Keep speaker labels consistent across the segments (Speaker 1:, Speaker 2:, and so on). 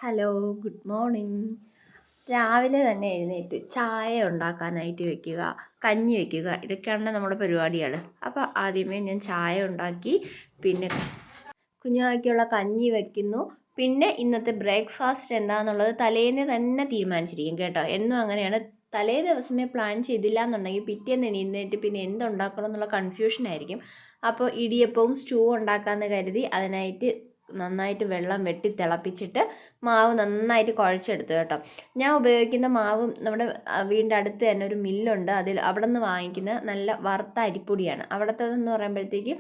Speaker 1: Hello, good morning. രാവിലെ തന്നെ എഴുന്നേറ്റ് ചായ ഉണ്ടാക്കാനായിട്ട് വെക്കുക, കഞ്ഞി വെക്കുക, ഇതൊക്കെയാണ് നമ്മുടെ പരിപാടികൾ. അപ്പോൾ ആദ്യമേ ഞാൻ ചായ ഉണ്ടാക്കി, പിന്നെ കുഞ്ഞാവയ്ക്കുള്ള കഞ്ഞി വയ്ക്കുന്നു. പിന്നെ ഇന്നത്തെ ബ്രേക്ക്ഫാസ്റ്റ് എന്താണെന്നുള്ളത് തലേന്ന് തന്നെ തീരുമാനിച്ചിരിക്കും കേട്ടോ. എന്നും അങ്ങനെയാണ്. തലേ ദിവസമേ പ്ലാൻ ചെയ്തില്ല എന്നുണ്ടെങ്കിൽ പിറ്റേന്ന് എഴുന്നേറ്റ് പിന്നെ എന്തുണ്ടാക്കണം എന്നുള്ള കൺഫ്യൂഷൻ ആയിരിക്കും. അപ്പോൾ ഇടിയപ്പവും സ്റ്റൂ ഉണ്ടാക്കാമെന്ന് കരുതി അതിനായിട്ട് നന്നായിട്ട് വെള്ളം വെട്ടി തിളപ്പിച്ചിട്ട് മാവ് നന്നായിട്ട് കുഴച്ചെടുത്തു കേട്ടോ. ഞാൻ ഉപയോഗിക്കുന്ന മാവും നമ്മുടെ വീടിൻ്റെ അടുത്ത് തന്നെ ഒരു മില്ലുണ്ട്. അവിടെ നിന്ന് വാങ്ങിക്കുന്ന നല്ല വറുത്ത അരിപ്പൊടിയാണ്. അവിടുത്തേതെന്ന് പറയുമ്പോഴത്തേക്ക്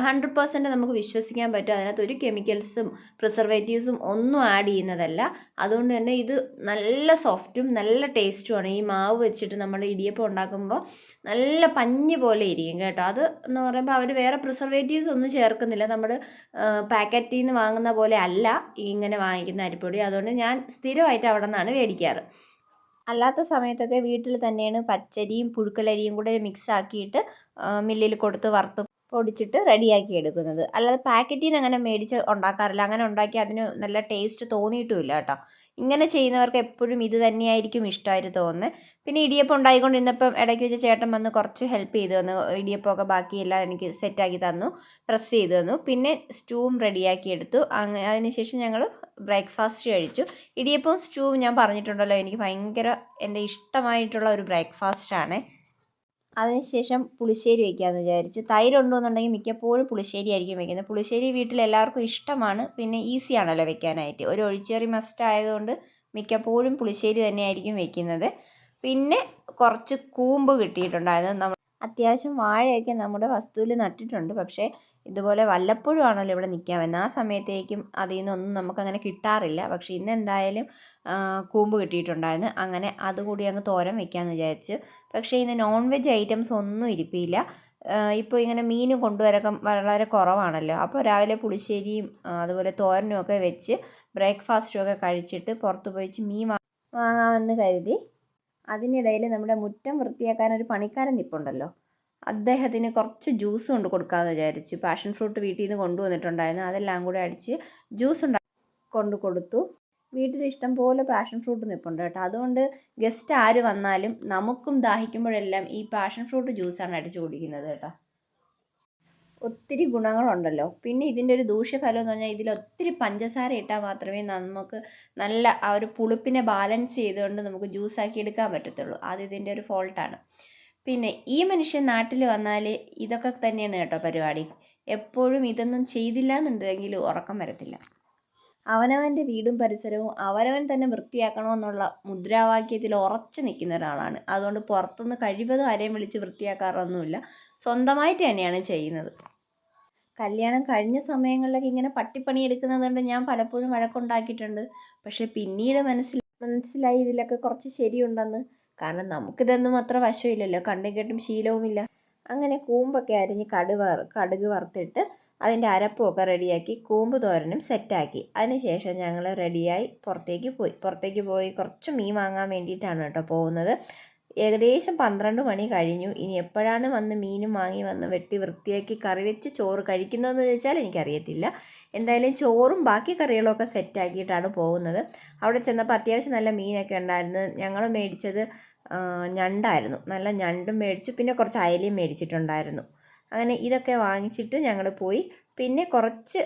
Speaker 1: 100% നമുക്ക് വിശ്വസിക്കാൻ പറ്റും. അതിനകത്ത് ഒരു കെമിക്കൽസും പ്രിസർവേറ്റീവ്സും ഒന്നും ആഡ് ചെയ്യുന്നതല്ല. അതുകൊണ്ട് തന്നെ ഇത് നല്ല സോഫ്റ്റും നല്ല ടേസ്റ്റുമാണ്. ഈ മാവ് വെച്ചിട്ട് നമ്മൾ ഇടിയപ്പം ഉണ്ടാക്കുമ്പോൾ നല്ല പഞ്ഞ് പോലെ ഇരിക്കും കേട്ടോ. അത് എന്ന് പറയുമ്പോൾ അവർ വേറെ പ്രിസർവേറ്റീവ്സ് ഒന്നും ചേർക്കുന്നില്ല. നമ്മൾ പാക്കറ്റിൽ നിന്ന് വാങ്ങുന്ന പോലെ അല്ല ഇങ്ങനെ വാങ്ങിക്കുന്ന അരിപ്പൊടി. അതുകൊണ്ട് ഞാൻ സ്ഥിരമായിട്ട് അവിടെ നിന്നാണ് മേടിക്കാറ്. അല്ലാത്ത സമയത്തൊക്കെ വീട്ടിൽ തന്നെയാണ് പച്ചരിയും പുഴുക്കലരിയും കൂടെ മിക്സ് ആക്കിയിട്ട് മില്ലിൽ കൊടുത്ത് വറുത്ത് പൊടിച്ചിട്ട് റെഡിയാക്കി എടുക്കുന്നത്. അല്ലാതെ പാക്കറ്റിൽ നിന്ന് അങ്ങനെ മേടിച്ച് ഉണ്ടാക്കാറില്ല. അങ്ങനെ ഉണ്ടാക്കി അതിന് നല്ല ടേസ്റ്റ് തോന്നിയിട്ടുമില്ല കേട്ടോ. ഇങ്ങനെ ചെയ്യുന്നവർക്ക് എപ്പോഴും ഇത് തന്നെയായിരിക്കും ഇഷ്ടമായിട്ട് തോന്നുന്നത്. പിന്നെ ഇടിയപ്പം ഉണ്ടായിക്കൊണ്ടിരുന്നപ്പം ഇടയ്ക്ക് വെച്ച് ചേട്ടൻ വന്ന് കുറച്ച് ഹെൽപ്പ് ചെയ്ത് തന്നു. ഇടിയപ്പമൊക്കെ ബാക്കിയെല്ലാം എനിക്ക് സെറ്റാക്കി തന്നു, പ്രസ് ചെയ്ത് തന്നു. പിന്നെ സ്റ്റൂവും റെഡിയാക്കി എടുത്തു. അതിനുശേഷം ഞങ്ങൾ ബ്രേക്ക്ഫാസ്റ്റ് കഴിച്ചു. ഇടിയപ്പവും സ്റ്റൂവും ഞാൻ പറഞ്ഞിട്ടുണ്ടല്ലോ, എനിക്ക് ഭയങ്കര എൻ്റെ ഇഷ്ടമായിട്ടുള്ള ഒരു ബ്രേക്ക്ഫാസ്റ്റാണ്. അതിനുശേഷം പുളിശ്ശേരി വയ്ക്കാമെന്ന് വിചാരിച്ചു. തൈര് ഉണ്ടെന്നുണ്ടെങ്കിൽ മിക്കപ്പോഴും പുളിശ്ശേരി ആയിരിക്കും വെക്കുന്നത്. പുളിശ്ശേരി വീട്ടിൽ എല്ലാവർക്കും ഇഷ്ടമാണ്. പിന്നെ ഈസി ആണല്ലോ വെക്കാനായിട്ട്. ഒരു ഒഴിച്ചേറി മസ്റ്റ് ആയതുകൊണ്ട് മിക്കപ്പോഴും പുളിശ്ശേരി തന്നെയായിരിക്കും വെക്കുന്നത്. പിന്നെ കുറച്ച് കൂമ്പ് കിട്ടിയിട്ടുണ്ടായിരുന്നു. അത്യാവശ്യം വാഴയൊക്കെ നമ്മുടെ വസ്തുവിൽ നട്ടിട്ടുണ്ട്. പക്ഷേ ഇതുപോലെ വല്ലപ്പോഴും ആണല്ലോ ഇവിടെ നിൽക്കാൻ വരുന്നത്. ആ സമയത്തേക്കും അതിൽ നിന്നൊന്നും നമുക്കങ്ങനെ കിട്ടാറില്ല. പക്ഷേ ഇന്ന് എന്തായാലും കൂമ്പ് കിട്ടിയിട്ടുണ്ടായിരുന്നു. അങ്ങനെ അതുകൂടി അങ്ങ് തോരൻ വെക്കാമെന്ന് വിചാരിച്ചു. പക്ഷേ ഇന്ന് നോൺ വെജ് ഐറ്റംസ് ഒന്നും ഇരിപ്പില്ല. ഇപ്പോൾ ഇങ്ങനെ മീൻ കൊണ്ടുവരൊക്കെ വളരെ കുറവാണല്ലോ. അപ്പോൾ രാവിലെ പുളിശ്ശേരിയും അതുപോലെ തോരനും ഒക്കെ വെച്ച് ബ്രേക്ക്ഫാസ്റ്റും ഒക്കെ കഴിച്ചിട്ട് പുറത്ത് പോയിച്ച് മീൻ വാങ്ങാമെന്ന് കരുതി. അതിനിടയിൽ നമ്മുടെ മുറ്റം വൃത്തിയാക്കാൻ ഒരു പണിക്കാരൻ നിൽപ്പുണ്ടല്ലോ, അദ്ദേഹത്തിന് കുറച്ച് ജ്യൂസ് കൊണ്ട് കൊടുക്കാമെന്ന് വിചാരിച്ചു. പാഷൻ ഫ്രൂട്ട് വീട്ടിൽ നിന്ന് കൊണ്ടുവന്നിട്ടുണ്ടായിരുന്നു. അതെല്ലാം കൂടെ അടിച്ച് ജ്യൂസ് കൊണ്ട് കൊടുത്തു. വീട്ടിൽ ഇഷ്ടം പോലെ പാഷൻ ഫ്രൂട്ട് നിൽപ്പുണ്ട് കേട്ടോ. അതുകൊണ്ട് ഗസ്റ്റ് ആര് വന്നാലും നമുക്കും ദാഹിക്കുമ്പോഴെല്ലാം ഈ പാഷൻ ഫ്രൂട്ട് ജ്യൂസാണ് അടിച്ചു കുടിക്കുന്നത് കേട്ടോ. ഒത്തിരി ഗുണങ്ങളുണ്ടല്ലോ. പിന്നെ ഇതിൻ്റെ ഒരു ദൂഷ്യഫലം എന്ന് പറഞ്ഞാൽ ഇതിൽ ഒത്തിരി പഞ്ചസാര ഇട്ടാൽ മാത്രമേ നമുക്ക് നല്ല ആ ഒരു പുളിപ്പിനെ ബാലൻസ് ചെയ്തുകൊണ്ട് നമുക്ക് ജ്യൂസാക്കി എടുക്കാൻ പറ്റത്തുള്ളൂ. അത് ഇതിൻ്റെ ഒരു ഫോൾട്ടാണ്. പിന്നെ ഈ മനുഷ്യൻ നാട്ടിൽ വന്നാൽ ഇതൊക്കെ തന്നെയാണ് കേട്ടോ പരിപാടി. എപ്പോഴും ഇതൊന്നും ചെയ്തില്ല എന്നുണ്ടെങ്കിൽ ഉറക്കം വരത്തില്ല. അവനവൻ്റെ വീടും പരിസരവും അവനവൻ തന്നെ വൃത്തിയാക്കണമെന്നുള്ള മുദ്രാവാക്യത്തിൽ ഉറച്ചു നിൽക്കുന്ന ഒരാളാണ്. അതുകൊണ്ട് പുറത്തുനിന്ന് കഴിവതും ആരെയും വിളിച്ച് വൃത്തിയാക്കാറൊന്നുമില്ല. സ്വന്തമായിട്ട് തന്നെയാണ് ചെയ്യുന്നത്. കല്യാണം കഴിഞ്ഞ സമയങ്ങളിലൊക്കെ ഇങ്ങനെ പട്ടിപ്പണി എടുക്കുന്നത് കൊണ്ട് ഞാൻ പലപ്പോഴും വഴക്കുണ്ടാക്കിയിട്ടുണ്ട്. പക്ഷേ പിന്നീട് മനസ്സിലായി ഇതിലൊക്കെ കുറച്ച് ശരിയുണ്ടെന്ന്. കാരണം നമുക്കിതൊന്നും അത്ര വശമില്ലല്ലോ, കണ്ടും കേട്ടും ശീലവുമില്ല. അങ്ങനെ കൂമ്പൊക്കെ അരിഞ്ഞ് കടുക് വറുത്തിട്ട് അതിൻ്റെ അരപ്പുമൊക്കെ റെഡിയാക്കി കൂമ്പ് തോരനും സെറ്റാക്കി. അതിനുശേഷം ഞങ്ങൾ റെഡിയായി പുറത്തേക്ക് പോയി കുറച്ച് മീൻ വാങ്ങാൻ വേണ്ടിയിട്ടാണ് കേട്ടോ പോകുന്നത്. ഏകദേശം 12 മണി കഴിഞ്ഞു. ഇനി എപ്പോഴാണ് വന്ന് മീനും വാങ്ങി വന്ന് വെട്ടി വൃത്തിയാക്കി കറി വെച്ച് ചോറ് കഴിക്കുന്നതെന്ന് ചോദിച്ചാൽ എനിക്കറിയത്തില്ല. എന്തായാലും ചോറും ബാക്കി കറികളൊക്കെ സെറ്റാക്കിയിട്ടാണ് പോകുന്നത്. അവിടെ ചെന്നപ്പോൾ അത്യാവശ്യം നല്ല മീനൊക്കെ ഉണ്ടായിരുന്നു. ഞങ്ങൾ മേടിച്ചത് ഞണ്ടായിരുന്നു. നല്ല ഞണ്ടും മേടിച്ചു. പിന്നെ കുറച്ച് അയലയും മേടിച്ചിട്ടുണ്ടായിരുന്നു. അങ്ങനെ ഇതൊക്കെ വാങ്ങിച്ചിട്ട് ഞങ്ങൾ പോയി. പിന്നെ കുറച്ച്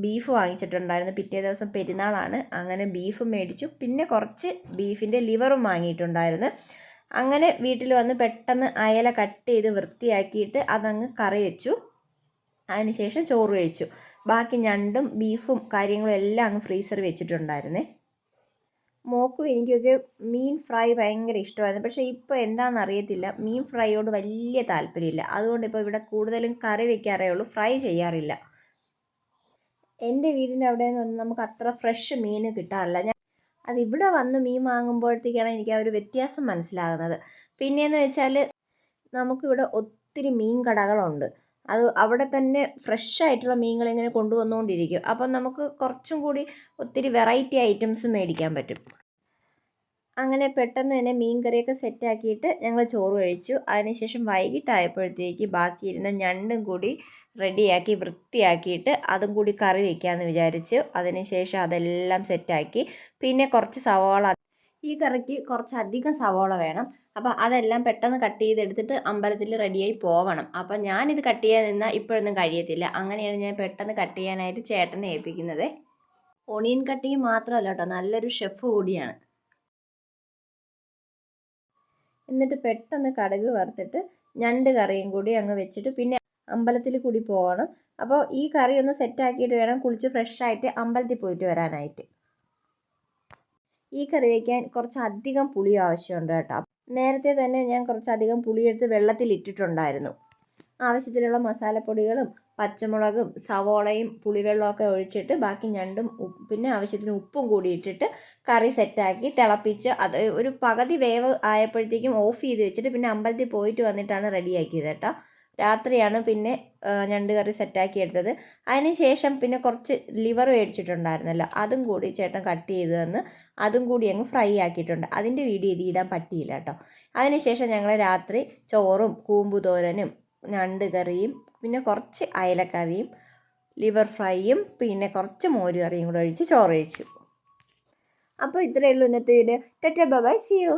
Speaker 1: ബീഫ് വാങ്ങിച്ചിട്ടുണ്ടായിരുന്നു. പിറ്റേ ദിവസം പെരുന്നാളാണ്. അങ്ങനെ ബീഫ് മേടിച്ചു. പിന്നെ കുറച്ച് ബീഫിൻ്റെ ലിവറും വാങ്ങിയിട്ടുണ്ടായിരുന്നു. അങ്ങനെ വീട്ടിൽ വന്ന് പെട്ടെന്ന് അയല കട്ട് ചെയ്ത് വൃത്തിയാക്കിയിട്ട് അതങ്ങ് കറി വെച്ചു. അതിനുശേഷം ചോറ് കഴിച്ചു. ബാക്കി ഞണ്ടും ബീഫും കാര്യങ്ങളും എല്ലാം അങ്ങ് ഫ്രീസറിൽ വെച്ചിട്ടുണ്ടായിരുന്നേ. മോക്കും എനിക്കൊക്കെ മീൻ ഫ്രൈ ഭയങ്കര ഇഷ്ടമായിരുന്നു. പക്ഷേ ഇപ്പോൾ എന്താണെന്ന് അറിയത്തില്ല, മീൻ ഫ്രൈയോട് വലിയ താല്പര്യമില്ല. അതുകൊണ്ട് ഇപ്പോൾ ഇവിടെ കൂടുതലും കറി വെക്കാറേ ഉള്ളൂ, ഫ്രൈ ചെയ്യാറില്ല. എൻ്റെ വീടിൻ്റെ അവിടെ നിന്ന് നമുക്ക് അത്ര ഫ്രഷ് മീൻ കിട്ടാറില്ല. അത് ഇവിടെ വന്ന് മീൻ വാങ്ങുമ്പോഴത്തേക്കാണ് എനിക്ക് ആ ഒരു വ്യത്യാസം മനസ്സിലാകുന്നത്. പിന്നെയെന്ന് വെച്ചാൽ നമുക്കിവിടെ ഒത്തിരി മീൻ കടകളുണ്ട്. അത് അവിടെ തന്നെ ഫ്രഷ് ആയിട്ടുള്ള മീനുകളിങ്ങനെ കൊണ്ടുവന്നുകൊണ്ടിരിക്കും. അപ്പം നമുക്ക് കുറച്ചും കൂടി ഒത്തിരി വെറൈറ്റി ഐറ്റംസ് മേടിക്കാൻ പറ്റും. അങ്ങനെ പെട്ടെന്ന് തന്നെ മീൻ കറിയൊക്കെ സെറ്റാക്കിയിട്ട് ഞങ്ങൾ ചോറ് കഴിച്ചു. അതിനുശേഷം വൈകിട്ടായപ്പോഴത്തേക്ക് ബാക്കിയിരുന്ന ഞണ്ടും കൂടി റെഡിയാക്കി വൃത്തിയാക്കിയിട്ട് അതും കൂടി കറി വയ്ക്കാമെന്ന് വിചാരിച്ചു. അതിനുശേഷം അതെല്ലാം സെറ്റാക്കി. പിന്നെ കുറച്ച് സവാള, ഈ കറിക്ക് കുറച്ചധികം സവാള വേണം. അപ്പോൾ അതെല്ലാം പെട്ടെന്ന് കട്ട് ചെയ്തെടുത്തിട്ട് അമ്പലത്തിൽ റെഡിയായി പോവണം. അപ്പോൾ ഞാനിത് കട്ട് ചെയ്യാൻ നിന്നാൽ ഇപ്പോഴൊന്നും കഴിയത്തില്ല. അങ്ങനെയാണ് ഞാൻ പെട്ടെന്ന് കട്ട് ചെയ്യാനായിട്ട് ചേട്ടനെ ഏൽപ്പിക്കുന്നത്. ഒണിയൻ കട്ടിങ് മാത്രമല്ല കേട്ടോ, നല്ലൊരു ഷെഫ് കൂടിയാണ്. എന്നിട്ട് പെട്ടെന്ന് കടുക് വറുത്തിട്ട് ഞണ്ട് കറിയും കൂടി അങ്ങ് വെച്ചിട്ട് പിന്നെ അമ്പലത്തിൽ കൂടി പോകണം. അപ്പോൾ ഈ കറി ഒന്ന് സെറ്റാക്കിയിട്ട് വേണം കുളിച്ച് ഫ്രഷായിട്ട് അമ്പലത്തിൽ പോയിട്ട് വരാനായിട്ട്. ഈ കറി വയ്ക്കാൻ കുറച്ചധികം പുളി ആവശ്യമുണ്ട് കേട്ടോ. നേരത്തെ തന്നെ ഞാൻ കുറച്ചധികം പുളിയെടുത്ത് വെള്ളത്തിലിട്ടിട്ടുണ്ടായിരുന്നു. ആവശ്യത്തിനുള്ള മസാലപ്പൊടികളും പച്ചമുളകും സവോളയും പുളിവെള്ളമൊക്കെ ഒഴിച്ചിട്ട് ബാക്കി ഞണ്ടും പിന്നെ ആവശ്യത്തിന് ഉപ്പും കൂടി ഇട്ടിട്ട് കറി സെറ്റാക്കി തിളപ്പിച്ച് അത് ഒരു പകുതി വേവ് ആയപ്പോഴത്തേക്കും ഓഫ് ചെയ്ത് വെച്ചിട്ട് പിന്നെ അമ്പലത്തിൽ പോയിട്ട് വന്നിട്ടാണ് റെഡിയാക്കിയത് കേട്ടോ. രാത്രിയാണ് പിന്നെ ഞണ്ട് കറി സെറ്റാക്കി എടുത്തത്. അതിന് ശേഷം പിന്നെ കുറച്ച് ലിവർ മേടിച്ചിട്ടുണ്ടായിരുന്നല്ലോ, അതും കൂടി ചേട്ടൻ കട്ട് ചെയ്ത് തന്ന് അതും കൂടി അങ്ങ് ഫ്രൈ ആക്കിയിട്ടുണ്ട്. അതിൻ്റെ വീഡിയോ ഇത് ഇടാൻ പറ്റിയില്ല കേട്ടോ. അതിനുശേഷം ഞങ്ങൾ രാത്രി ചോറും കൂമ്പുതോരനും ഞണ്ട് കറിയും പിന്നെ കുറച്ച് അയലക്കറിയും ലിവർ ഫ്രൈയും പിന്നെ കുറച്ച് മോര് കറിയും കൂടെ ഒഴിച്ച് ചോറ് കഴിച്ചു. അപ്പോൾ ഇത്രയേ ഉള്ളൂ ഇന്നത്തെ video. Tata bye bye, see U.